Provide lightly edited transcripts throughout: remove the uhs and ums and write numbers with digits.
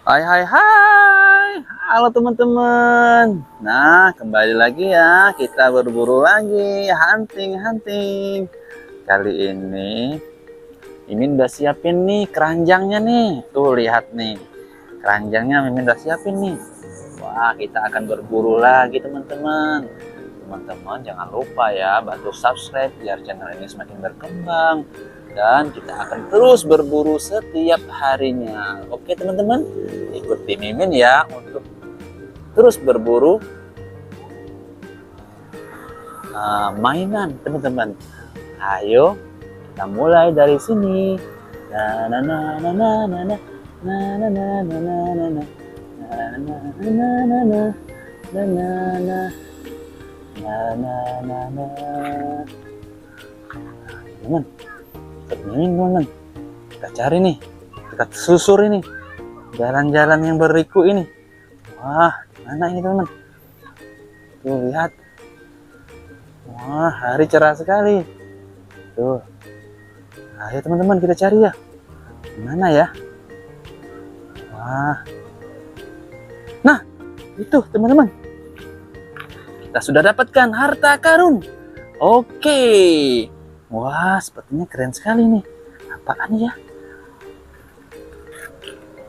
Hai hai hai. Halo teman-teman. Nah, kembali lagi ya. Kita berburu lagi, hunting. Kali ini Mimin udah siapin nih keranjangnya nih. Tuh lihat nih. Keranjangnya Mimin udah siapin nih. Wah, kita akan berburu lagi teman-teman. Teman-teman jangan lupa ya bantu subscribe biar channel ini semakin berkembang. Dan kita akan terus berburu setiap harinya. Oke teman-teman, ikuti Mimin ya untuk terus berburu mainan teman-teman. Ayo kita mulai dari sini. Na na na na na na na na na na na na na na na na na. Teman, teman, kita cari nih, kita susur ini jalan-jalan yang berliku ini. Wah, mana ini teman? Tuh lihat, wah hari cerah sekali. Tuh, ayo teman-teman kita cari ya. Mana ya? Wah, nah itu teman-teman, kita sudah dapatkan harta karun. Oke. Wah, sepertinya keren sekali nih. Apaan ya?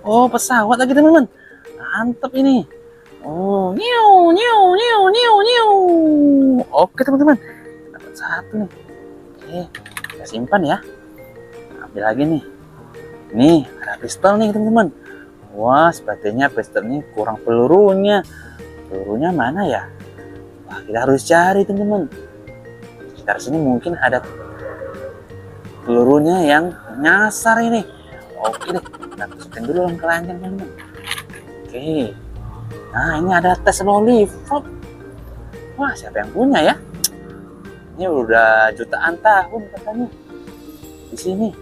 Oh, pesawat lagi teman-teman. Mantap ini. Oh, nyiu, nyiu, nyiu, nyiu, nyiu. Oke teman-teman, dapat satu nih. Oke, kita simpan ya. Ambil lagi nih. Nih, ada pistol nih teman-teman. Wah, sepertinya pistol ini kurang pelurunya. Pelurunya mana ya? Wah, kita harus cari teman-teman. Sekitar sini mungkin ada pelurunya yang nyasar ini. Oke deh, kita masukin dulu dalam keranjang teman-teman. Oke, nah ini ada tes lollipop. Wah, siapa yang punya ya? Ini udah jutaan tahun katanya di sini.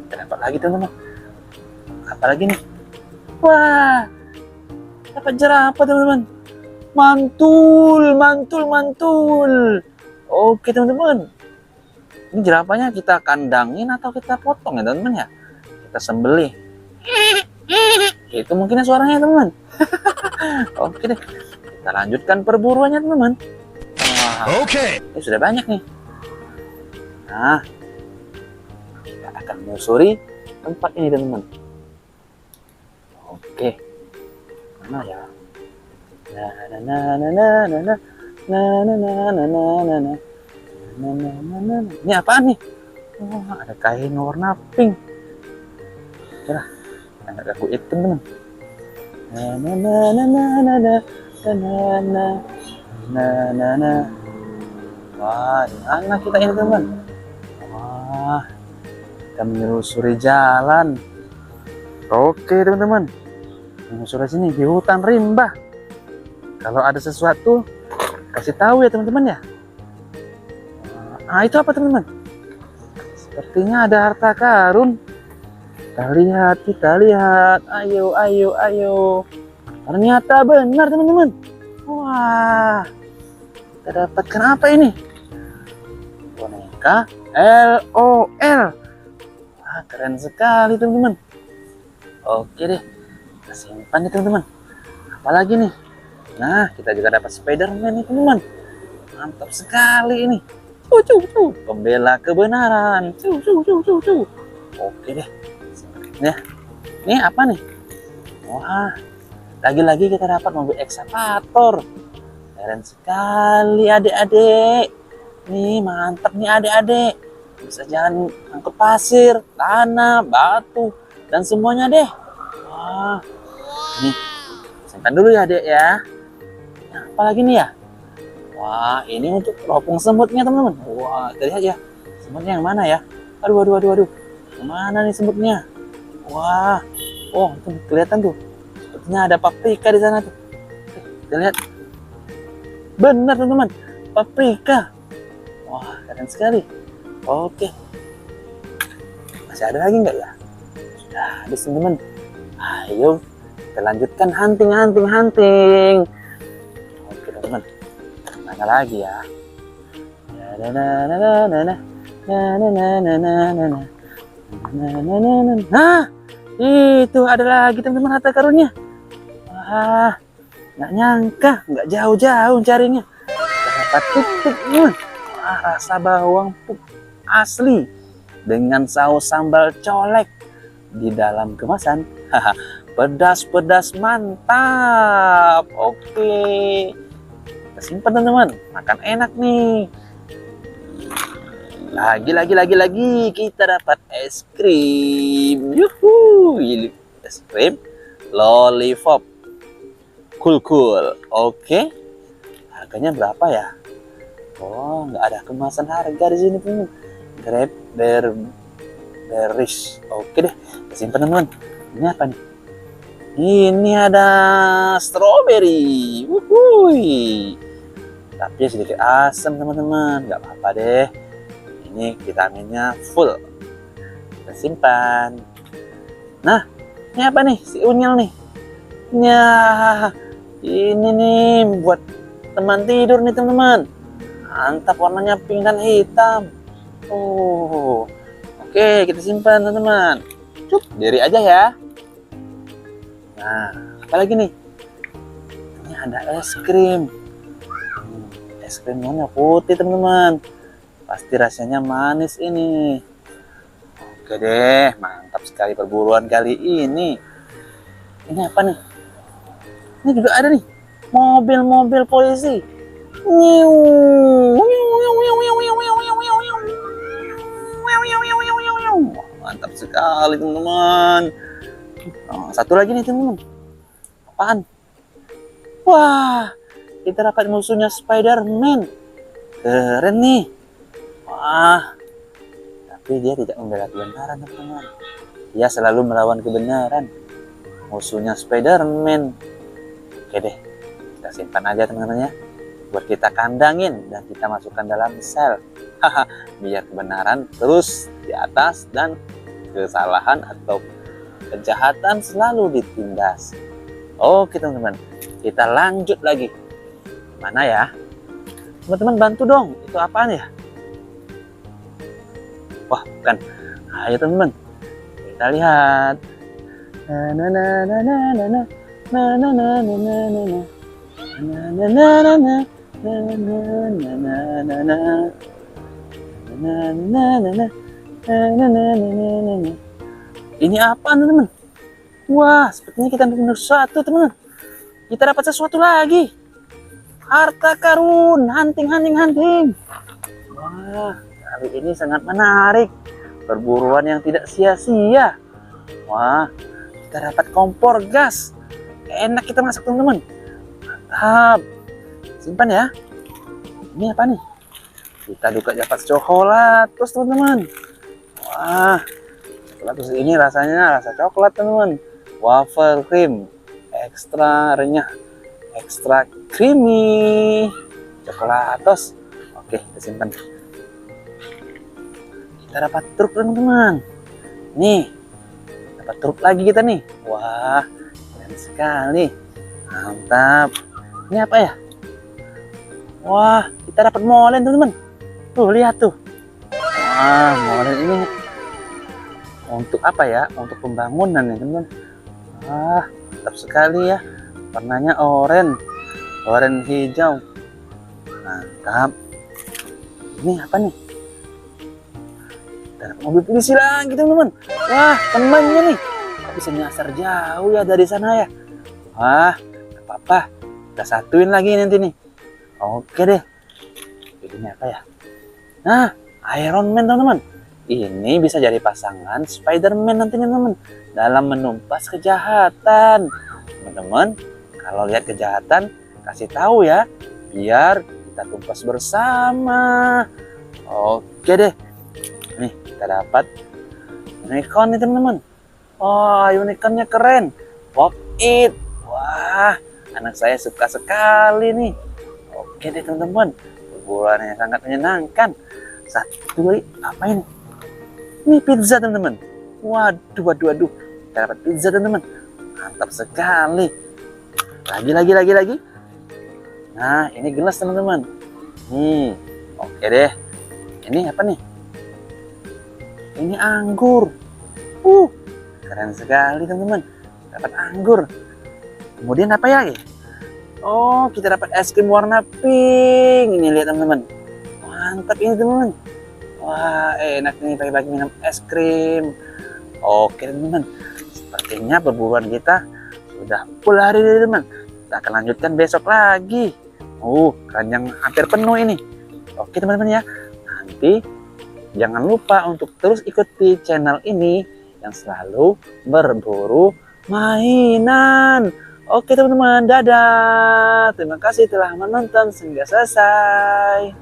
Kita dapat lagi teman-teman. Apa lagi nih? Wah, dapat jerapah teman-teman. Mantul. Oke teman-teman. Ini jerapahnya kita kandangin atau kita potong ya teman-teman ya? Kita sembelih. Itu mungkin suaranya teman-teman. Oke deh, kita lanjutkan perburuannya teman-teman. Oke. Ini sudah banyak nih. Nah, kita akan menyusuri tempat ini teman-teman. Oke, mana ya? Ini apaan nih? Wah, ada kain warna pink. Cerah, agak aku hitam teman. Wah, di mana kita ini teman? Wah, kita menyusuri jalan. Oke teman-teman, menyusuri sini di hutan rimba. Kalau ada sesuatu kasih tahu ya teman-teman ya. Nah, itu apa teman-teman? Sepertinya ada harta karun. Kita lihat. Ayo. Ternyata benar teman-teman. Wah, kita dapatkan apa ini? Boneka LOL. Wah, keren sekali teman-teman. Oke deh, kita simpan nih teman-teman. Apalagi nih? Nah, kita juga dapat Spiderman nih teman-teman. Mantap sekali ini. Pembela kebenaran. Oke deh. Nah, ini apa nih? Wah, lagi-lagi kita dapat mobil ekskavator. Keren sekali adik-adik. Nih, mantap nih adik-adik. Bisa jalan angkut pasir, tanah, batu, dan semuanya deh. Wah, nih, simpan dulu ya adik ya. Nah, apa lagi nih ya? Wah, ini untuk teropong semutnya teman-teman. Wah, kita lihat ya. Semutnya yang mana ya? Aduh. Mana nih semutnya? Wah, oh itu kelihatan tuh. Sepertinya ada paprika di sana tuh. Oke, kita lihat. Benar teman-teman, paprika. Wah, keren sekali. Oke. Masih ada lagi nggak ya? Sudah habis teman-teman. Ayo kita lanjutkan hunting. Oke teman-teman. Mana lagi ya? Nah, Itu ada lagi teman-teman harta karunnya. Wah, nggak nyangka, nggak jauh-jauh carinya. Dapat tutup teman. Wah, rasa bawang asli dengan saus sambal colek di dalam kemasan. Haha, pedas-pedas mantap. Oke, kita simpan teman-teman. Makan enak nih. Lagi kita dapat es krim. Yuhu, ini es krim lollipop. Cool. Oke. Harganya berapa ya? Oh, nggak ada kemasan harga di sini pun. Grape berries. Oke deh, kita simpan teman-teman. Ini apa nih? Ini ada strawberry. Wuhui. Tapi sedikit asam teman-teman. Nggak apa-apa deh. Ini vitaminnya full. Kita simpan. Nah, ini apa nih? Si unyil nih. Ya, ini nih buat teman tidur nih teman-teman. Mantap, warnanya pink dan hitam. Oh, oke, kita simpan teman-teman. Cuk, diri aja ya. Nah, apa lagi nih? Ini ada es krim. Es krim warna putih teman-teman. Pasti rasanya manis ini. Oke deh, mantap sekali perburuan kali ini. Ini apa nih? Ini juga ada nih, mobil polisi. Mantap sekali teman-teman. Oh, satu lagi nih teman-teman. Apaan? Wah, kita dapat musuhnya Spider-Man. Keren nih. Wah, tapi dia tidak membela kebenaran teman-teman. Dia selalu melawan kebenaran. Musuhnya Spider-Man. Oke deh, kita simpan aja teman-teman ya. Buat kita kandangin dan kita masukkan dalam sel. Biar kebenaran terus di atas dan kesalahan atau kejahatan selalu ditindas. Oke teman-teman, kita lanjut lagi. Mana ya? Teman-teman bantu dong, itu apaan ya? Wah, bukan. Ayo teman-teman, kita lihat. Ini apa teman-teman? Wah, sepertinya kita dapat sesuatu teman-teman. Kita dapat sesuatu lagi. Harta karun, hunting. Wah, kali ini sangat menarik. Perburuan yang tidak sia-sia. Wah, kita dapat kompor gas. Enak kita masak teman-teman. Mantap. Simpan ya. Ini apa nih? Kita juga dapat coklat terus teman-teman. Wah, coklat terus ini rasanya rasa coklat teman-teman. Waffle cream, ekstra renyah, ekstra creamy, coklatos. Oke, kita simpan. Kita dapat truk teman-teman. Nih, dapat truk lagi kita nih. Wah, keren sekali. Mantap. Ini apa ya? Wah, kita dapat molen teman-teman. Tuh, lihat tuh. Wah, molen ini untuk apa ya? Untuk pembangunan ya teman-teman. Wah, mantap sekali ya. Warnanya oranye hijau. Mantap. Ini apa nih? Ada mobil polisi lagi teman-teman. Wah, temannya nih. Kok bisa nyasar jauh ya dari sana ya? Wah, gak apa-apa. Kita satuin lagi nanti nih. Oke deh. Ini apa ya? Nah, Iron Man teman-teman. Ini bisa jadi pasangan Spider-Man nantinya teman-teman. Dalam menumpas kejahatan. Teman-teman, kalau lihat kejahatan, kasih tahu ya. Biar kita tumpas bersama. Oke deh. Nih, kita dapat unicorn nih teman-teman. Wah, unicornnya keren. Pop it. Wah, anak saya suka sekali nih. Oke deh teman-teman. Perburuan yang sangat menyenangkan. Satu lagi, apa ini? Ini pizza teman-teman. Waduh. Kita dapat pizza teman-teman. Mantap sekali. Lagi. Nah, ini gelas teman-teman. Nih, oke deh. Ini apa nih? Ini anggur. keren sekali teman-teman. Dapat anggur. Kemudian apa ya? Oh, kita dapat es krim warna pink. Ini lihat teman-teman. Mantap ini teman-teman. Wah, enak nih pagi-pagi minum es krim. Oke teman-teman. Sepertinya perburuan kita sudah full hari ini teman. Kita akan lanjutkan besok lagi. Keranjang hampir penuh ini. Oke teman-teman ya. Nanti jangan lupa untuk terus ikuti channel ini yang selalu berburu mainan. Oke teman-teman, dadah. Terima kasih telah menonton hingga selesai.